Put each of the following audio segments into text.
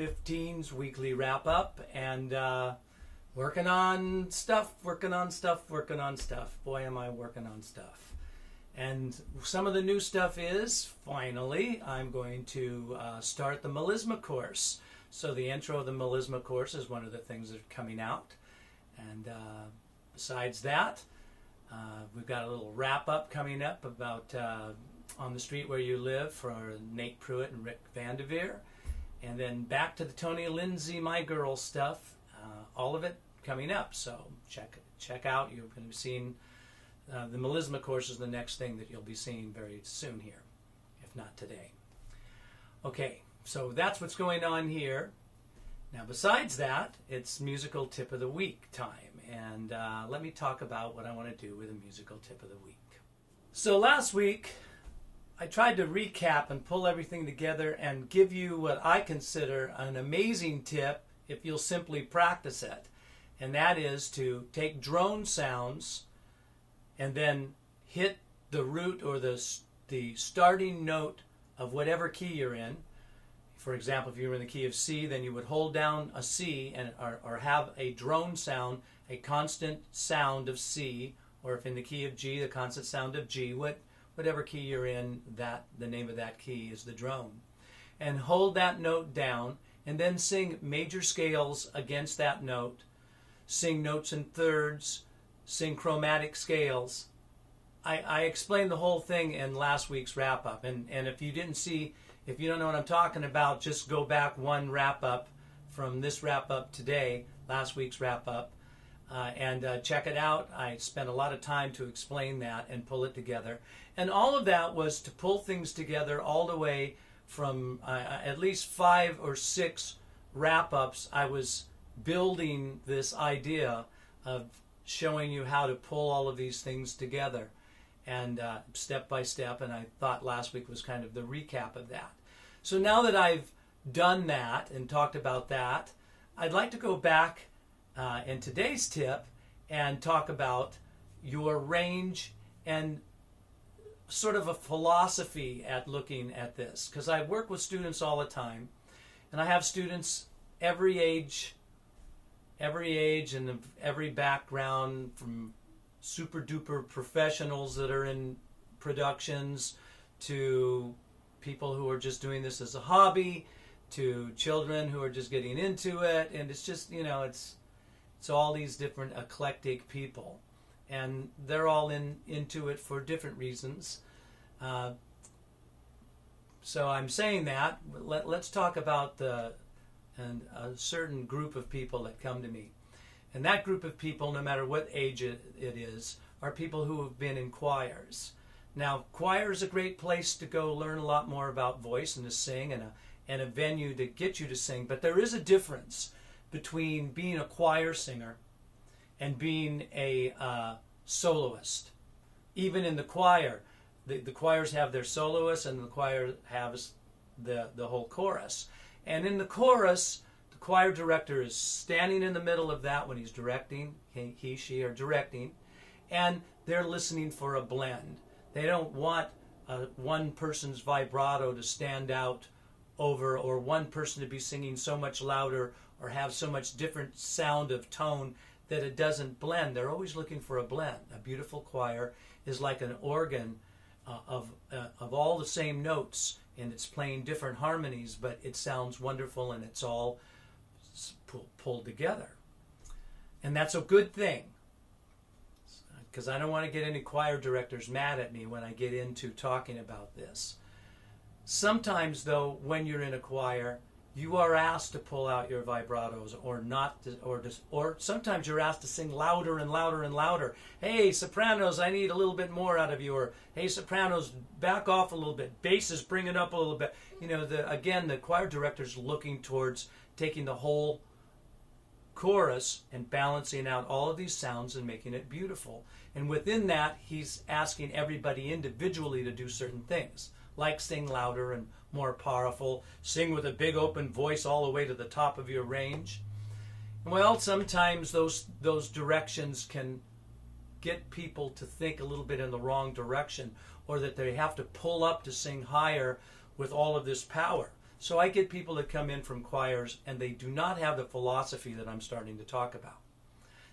15's weekly wrap up, and working on stuff. Boy, am I working on stuff. And some of the new stuff is, finally, I'm going to start the Melisma Course. So the intro of the Melisma Course is one of the things that are coming out. And besides that, we've got a little wrap-up coming up about On the Street Where You Live for Nate Pruitt and Rick Vanderveer. And then back to the Tony Lindsay, My Girl stuff, all of it coming up. So check out. You're going to be seeing the Melisma Course is the next thing that you'll be seeing very soon here, if not today. Okay, so that's what's going on here. Now, besides that, it's musical tip of the week time. And let me talk about what I want to do with a musical tip of the week. So last week, I tried to recap and pull everything together and give you what I consider an amazing tip if you'll simply practice it. And that is to take drone sounds and then hit the root or the starting note of whatever key you're in. For example, if you were in the key of C, then you would hold down a C and or have a drone sound, a constant sound of C, or if in the key of G, the constant sound of G. Whatever key you're in, the name of that key is the drone. And hold that note down and then sing major scales against that note. Sing notes in thirds, sing chromatic scales. I explained the whole thing in last week's wrap-up. And if you don't know what I'm talking about, just go back one wrap-up from this wrap-up today, last week's wrap-up, and check it out. I spent a lot of time to explain that and pull it together. And all of that was to pull things together all the way from at least 5 or 6 wrap-ups. I was building this idea of showing you how to pull all of these things together, and step by step, and I thought last week was kind of the recap of that. So now that I've done that and talked about that, I'd like to go back in today's tip and talk about your range and sort of a philosophy at looking at this, because I work with students all the time, and I have students every age and of every background, from super duper professionals that are in productions to people who are just doing this as a hobby, to children who are just getting into it, and it's just, it's all these different eclectic people, and they're all into it for different reasons. So I'm saying that let's talk about a certain group of people that come to me. And that group of people, no matter what age it is, are people who have been in choirs. Now, choir is a great place to go learn a lot more about voice and to sing, and a venue to get you to sing. But there is a difference between being a choir singer and being a soloist. Even in the choir, the choirs have their soloists, and the choir has the whole chorus. And in the chorus, the choir director is standing in the middle of that when he's directing, he, she are directing, and they're listening for a blend. They don't want one person's vibrato to stand out over, or one person to be singing so much louder or have so much different sound of tone that it doesn't blend. They're always looking for a blend. A beautiful choir is like an organ of all the same notes, and it's playing different harmonies, but it sounds wonderful, and it's all pulled together. And that's a good thing, because I don't want to get any choir directors mad at me when I get into talking about this. Sometimes, though, when you're in a choir, you are asked to pull out your vibratos, or not, or sometimes you're asked to sing louder and louder and louder. Hey, sopranos, I need a little bit more out of you. Or, hey, sopranos, back off a little bit. Basses, bring it up a little bit. Again, the choir director's looking towards taking the whole chorus and balancing out all of these sounds and making it beautiful. And within that, he's asking everybody individually to do certain things, like sing louder and more powerful, sing with a big open voice all the way to the top of your range. Well, sometimes those directions can get people to think a little bit in the wrong direction, or that they have to pull up to sing higher with all of this power. So I get people that come in from choirs and they do not have the philosophy that I'm starting to talk about.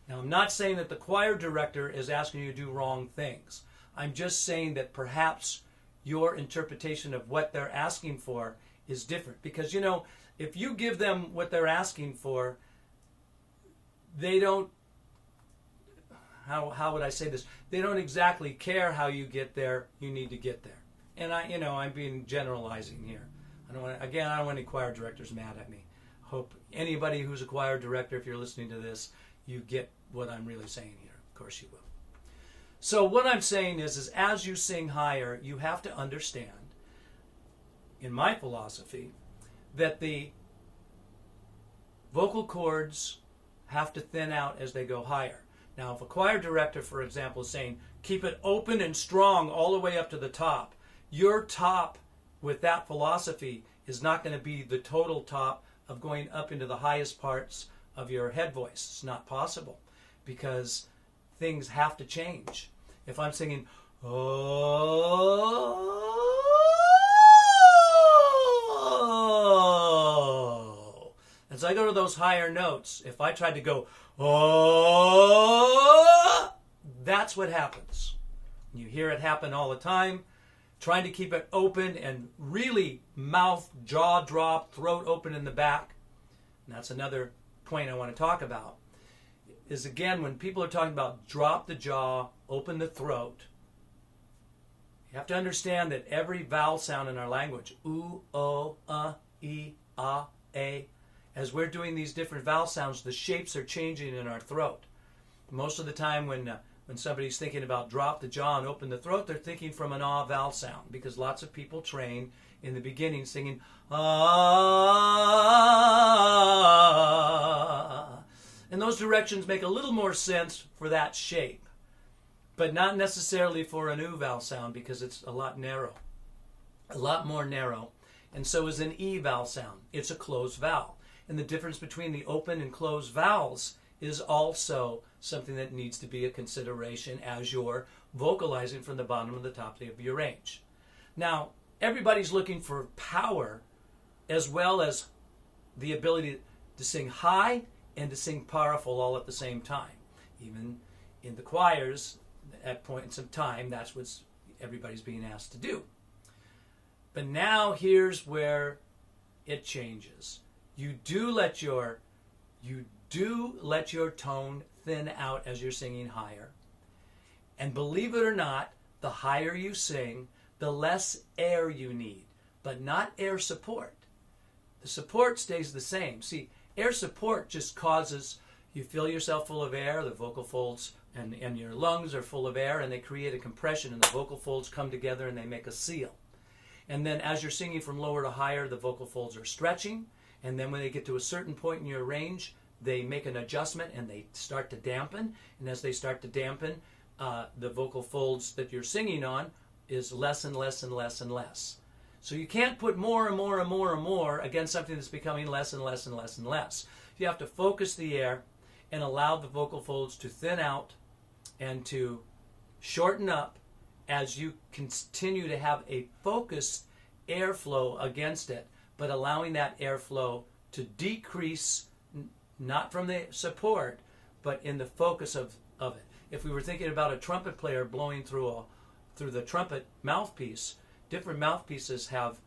Now, I'm not saying that the choir director is asking you to do wrong things. I'm just saying that perhaps your interpretation of what they're asking for is different. Because, you know, if you give them what they're asking for, they don't, how would I say this? They don't exactly care how you get there. You need to get there. And I'm being generalizing here. I don't want any choir directors mad at me. Hope anybody who's a choir director, if you're listening to this, you get what I'm really saying here. Of course you will. So what I'm saying is as you sing higher, you have to understand, in my philosophy, that the vocal cords have to thin out as they go higher. Now, if a choir director, for example, is saying, keep it open and strong all the way up to the top, your top with that philosophy is not going to be the total top of going up into the highest parts of your head voice. It's not possible because things have to change. If I'm singing, oh, as I go to those higher notes, if I tried to go, oh, that's what happens. You hear it happen all the time. Trying to keep it open and really mouth, jaw drop, throat open in the back. And that's another point I want to talk about. Is again, when people are talking about drop the jaw, open the throat, you have to understand that every vowel sound in our language, oo, o, e, a, as we're doing these different vowel sounds, the shapes are changing in our throat. Most of the time when somebody's thinking about drop the jaw and open the throat, they're thinking from an ah vowel sound, because lots of people train in the beginning singing ah. And those directions make a little more sense for that shape, but not necessarily for an oo vowel sound, because it's a lot more narrow. And so is an e vowel sound. It's a closed vowel. And the difference between the open and closed vowels is also something that needs to be a consideration as you're vocalizing from the bottom to the top of your range. Now, everybody's looking for power as well as the ability to sing high and to sing powerful all at the same time. Even in the choirs, at points of time, that's what everybody's being asked to do. But now here's where it changes. You do let your tone thin out as you're singing higher. And believe it or not, the higher you sing, the less air you need, but not air support. The support stays the same. See, air support just causes you fill yourself full of air, the vocal folds and your lungs are full of air, and they create a compression, and the vocal folds come together and they make a seal. And then as you're singing from lower to higher, the vocal folds are stretching, and then when they get to a certain point in your range, they make an adjustment and they start to dampen. And as they start to dampen, the vocal folds that you're singing on is less and less and less and less. So you can't put more and more and more and more against something that's becoming less and less and less and less. You have to focus the air and allow the vocal folds to thin out and to shorten up as you continue to have a focused airflow against it, but allowing that airflow to decrease, not from the support, but in the focus of it. If we were thinking about a trumpet player blowing through the trumpet mouthpiece, different mouthpieces have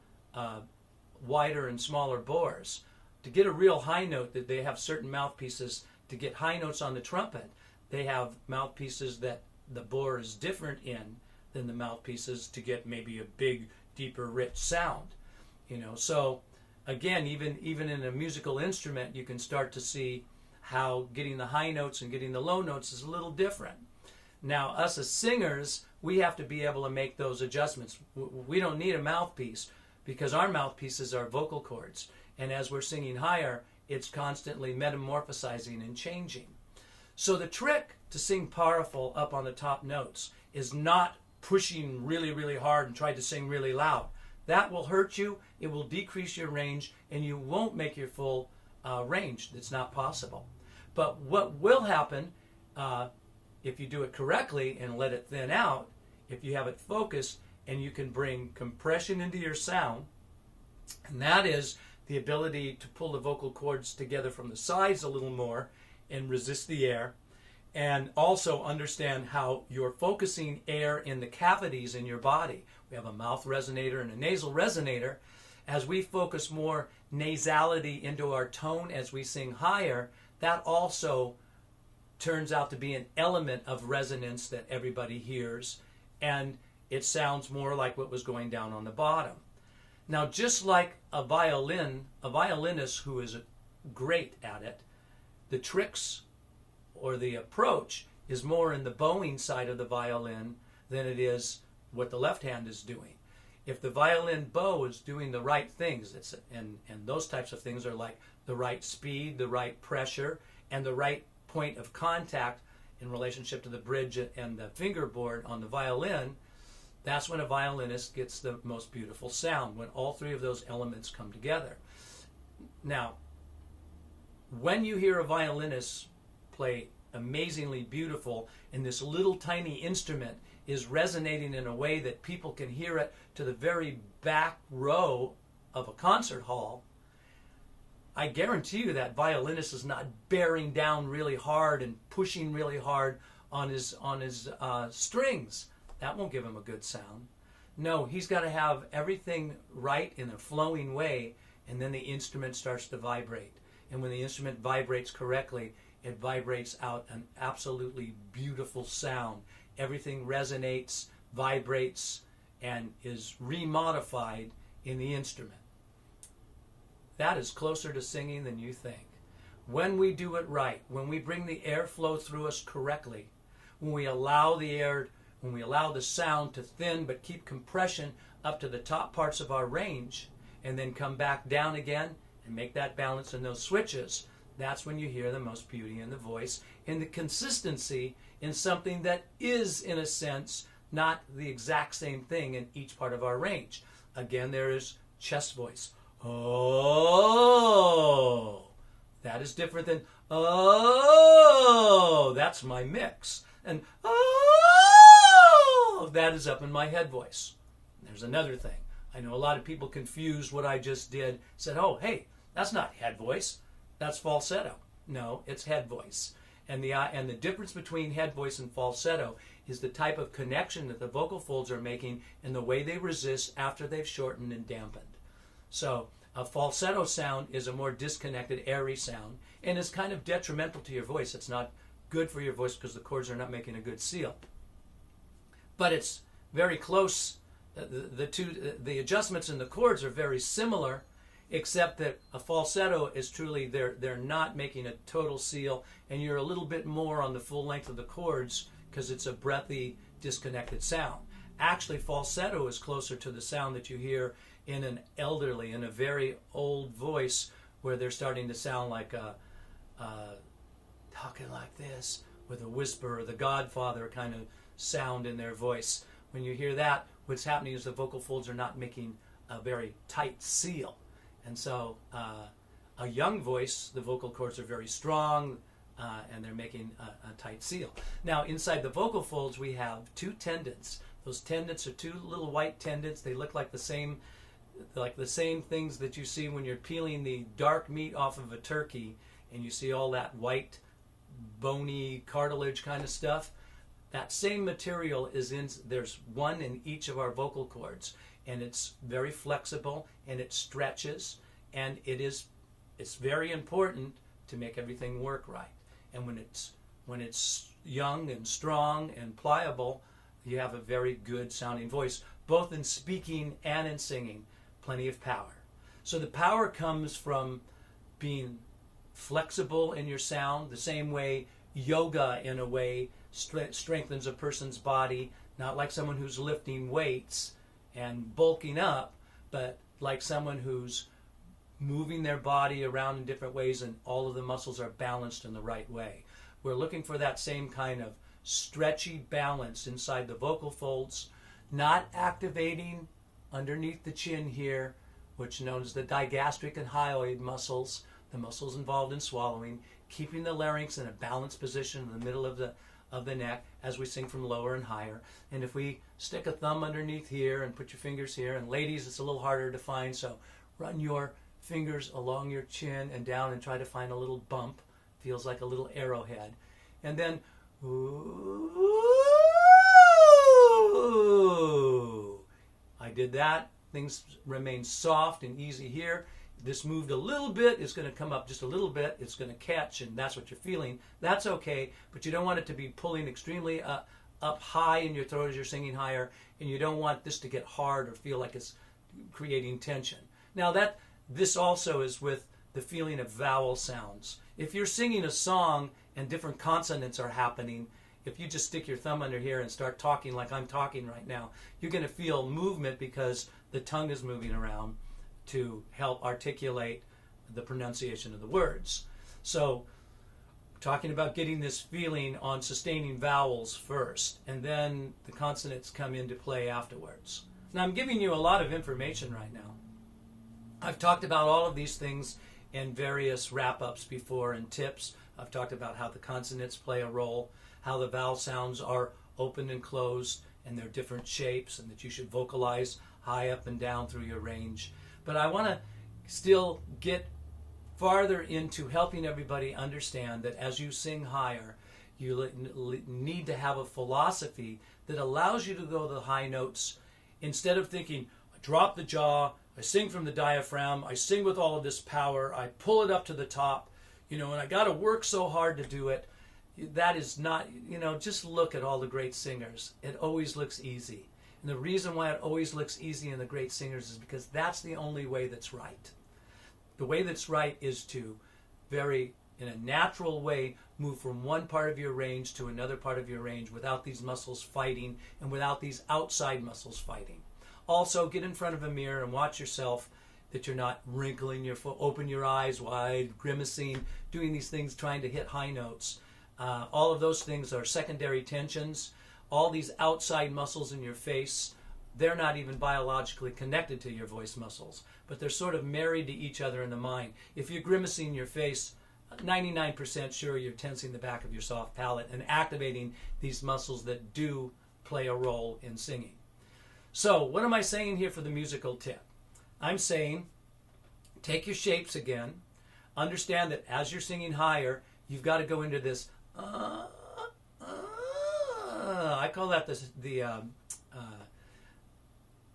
wider and smaller bores. To get a real high note, that they have certain mouthpieces to get high notes on the trumpet. They have mouthpieces that the bore is different in than the mouthpieces to get maybe a big, deeper, rich sound. So again, even in a musical instrument, you can start to see how getting the high notes and getting the low notes is a little different. Now, us as singers, we have to be able to make those adjustments. We don't need a mouthpiece because our mouthpieces are vocal cords. And as we're singing higher, it's constantly metamorphosizing and changing. So the trick to sing powerful up on the top notes is not pushing really, really hard and trying to sing really loud. That will hurt you, it will decrease your range, and you won't make your full range. It's not possible. But what will happen if you do it correctly and let it thin out, if you have it focused and you can bring compression into your sound, And that is the ability to pull the vocal cords together from the sides a little more and resist the air, and also understand how you're focusing air in the cavities in your body. We have a mouth resonator and a nasal resonator. As we focus more nasality into our tone as we sing higher, that also turns out to be an element of resonance that everybody hears, and it sounds more like what was going down on the bottom. Now, just like a violinist who is great at it, the tricks or the approach is more in the bowing side of the violin than it is what the left hand is doing. If the violin bow is doing the right things, and those types of things are like the right speed, the right pressure, and the right point of contact in relationship to the bridge and the fingerboard on the violin, that's when a violinist gets the most beautiful sound, when all three of those elements come together. Now, when you hear a violinist play amazingly beautiful and this little tiny instrument is resonating in a way that people can hear it to the very back row of a concert hall, I guarantee you that violinist is not bearing down really hard and pushing really hard on his strings. That won't give him a good sound. No, he's got to have everything right in a flowing way, and then the instrument starts to vibrate. And when the instrument vibrates correctly, it vibrates out an absolutely beautiful sound. Everything resonates, vibrates, and is remodified in the instrument. That is closer to singing than you think. When we do it right, when we bring the airflow through us correctly, when we allow the sound to thin but keep compression up to the top parts of our range, and then come back down again and make that balance in those switches, that's when you hear the most beauty in the voice and the consistency in something that is, in a sense, not the exact same thing in each part of our range. Again, there is chest voice. Oh, that is different than oh, that's my mix. And oh, that is up in my head voice. There's another thing. I know a lot of people confuse what I just did, said, oh, hey, that's not head voice, that's falsetto. No, it's head voice. And the difference between head voice and falsetto is the type of connection that the vocal folds are making and the way they resist after they've shortened and dampened. So a falsetto sound is a more disconnected, airy sound, and is kind of detrimental to your voice. It's not good for your voice because the cords are not making a good seal. But it's very close. The adjustments in the chords are very similar, except that a falsetto is truly, they're not making a total seal, and you're a little bit more on the full length of the chords because it's a breathy, disconnected sound. Actually, falsetto is closer to the sound that you hear in a very old voice, where they're starting to sound like talking like this with a whisper or the Godfather kind of sound in their voice. When you hear that, what's happening is the vocal folds are not making a very tight seal. And so a young voice, the vocal cords are very strong, and they're making a tight seal. Now, inside the vocal folds, we have two tendons. Those tendons are two little white tendons. They look like the same things that you see when you're peeling the dark meat off of a turkey, and you see all that white, bony cartilage kind of stuff. That same material is there's one in each of our vocal cords, and it's very flexible, and it stretches, and it's very important to make everything work right. And when it's young and strong and pliable, you have a very good sounding voice, both in speaking and in singing. Plenty of power. So the power comes from being flexible in your sound, the same way yoga, in a way, strengthens a person's body, not like someone who's lifting weights and bulking up, but like someone who's moving their body around in different ways, and all of the muscles are balanced in the right way. We're looking for that same kind of stretchy balance inside the vocal folds, not activating underneath the chin here, which is known as the digastric and hyoid muscles, the muscles involved in swallowing, keeping the larynx in a balanced position in the middle of the neck as we sing from lower and higher. And if we stick a thumb underneath here and put your fingers here, and ladies, it's a little harder to find, so run your fingers along your chin and down and try to find a little bump. Feels like a little arrowhead. And then, ooh. I did that. Things remain soft and easy here. This moved a little bit. It's going to come up just a little bit. It's going to catch, and that's what you're feeling. That's okay, but you don't want it to be pulling extremely up high in your throat as you're singing higher, and you don't want this to get hard or feel like it's creating tension. Now this also is with the feeling of vowel sounds. If you're singing a song and different consonants are happening, if you just stick your thumb under here and start talking like I'm talking right now, you're going to feel movement because the tongue is moving around to help articulate the pronunciation of the words. So, talking about getting this feeling on sustaining vowels first, and then the consonants come into play afterwards. Now, I'm giving you a lot of information right now. I've talked about all of these things in various wrap-ups before and tips. I've talked about how the consonants play a role, how the vowel sounds are open and closed, and they're different shapes, and that you should vocalize high up and down through your range. But I want to still get farther into helping everybody understand that as you sing higher, you need to have a philosophy that allows you to go to the high notes instead of thinking, I drop the jaw, I sing from the diaphragm, I sing with all of this power, I pull it up to the top, and I got to work so hard to do it. That is not, just look at all the great singers. It always looks easy. And the reason why it always looks easy in the great singers is because that's the only way that's right. The way that's right is to in a natural way, move from one part of your range to another part of your range without these muscles fighting and without these outside muscles fighting. Also, get in front of a mirror and watch yourself, that you're not wrinkling your foot, open your eyes wide, grimacing, doing these things, trying to hit high notes. All of those things are secondary tensions. All these outside muscles in your face, they're not even biologically connected to your voice muscles, but they're sort of married to each other in the mind. If you're grimacing your face, 99% sure you're tensing the back of your soft palate and activating these muscles that do play a role in singing. So what am I saying here for the musical tip? I'm saying take your shapes again. Understand that as you're singing higher, you've got to go into this I call that the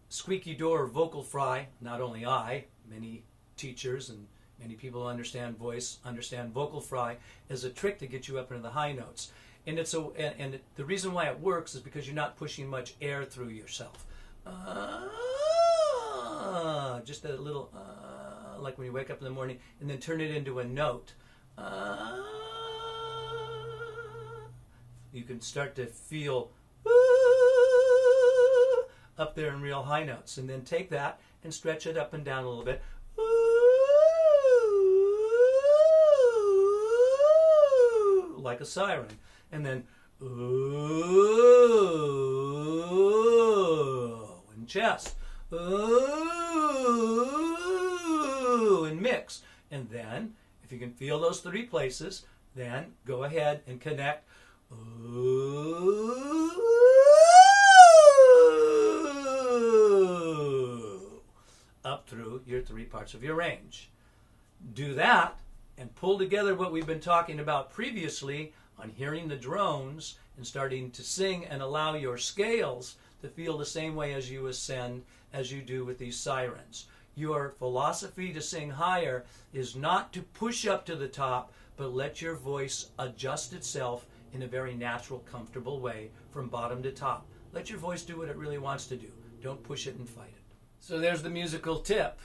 squeaky door vocal fry. Not only I, many teachers and many people who understand voice understand vocal fry as a trick to get you up into the high notes. And the reason why it works is because you're not pushing much air through yourself. Just a little like when you wake up in the morning, and then turn it into a note. You can start to feel up there in real high notes, and then take that and stretch it up and down a little bit, like a siren, and then and chest, and mix, and then if you can feel those three places, then go ahead and connect up through your three parts of your range. Do that and pull together what we've been talking about previously on hearing the drones and starting to sing, and allow your scales to feel the same way as you ascend as you do with these sirens. Your philosophy to sing higher is not to push up to the top, but let your voice adjust itself in a very natural, comfortable way from bottom to top. Let your voice do what it really wants to do. Don't push it and fight it. So there's the musical tip.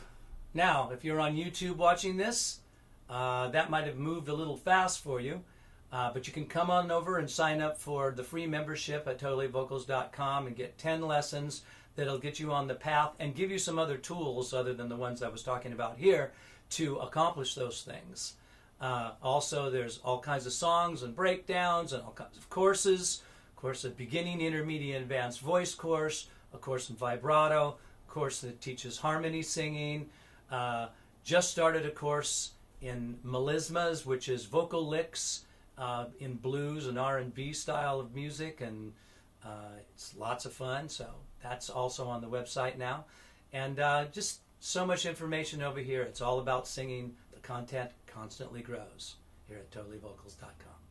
Now, if you're on YouTube watching this, that might have moved a little fast for you, but you can come on over and sign up for the free membership at totallyvocals.com and get 10 lessons that'll get you on the path and give you some other tools other than the ones I was talking about here to accomplish those things. Also, there's all kinds of songs and breakdowns and all kinds of courses. Of course, a beginning, intermediate, advanced voice course, a course in vibrato, a course that teaches harmony singing. Just started a course in melismas, which is vocal licks in blues and R&B style of music, and it's lots of fun. So that's also on the website now. And just So much information over here. It's all about singing. The content constantly grows here at totallyvocals.com.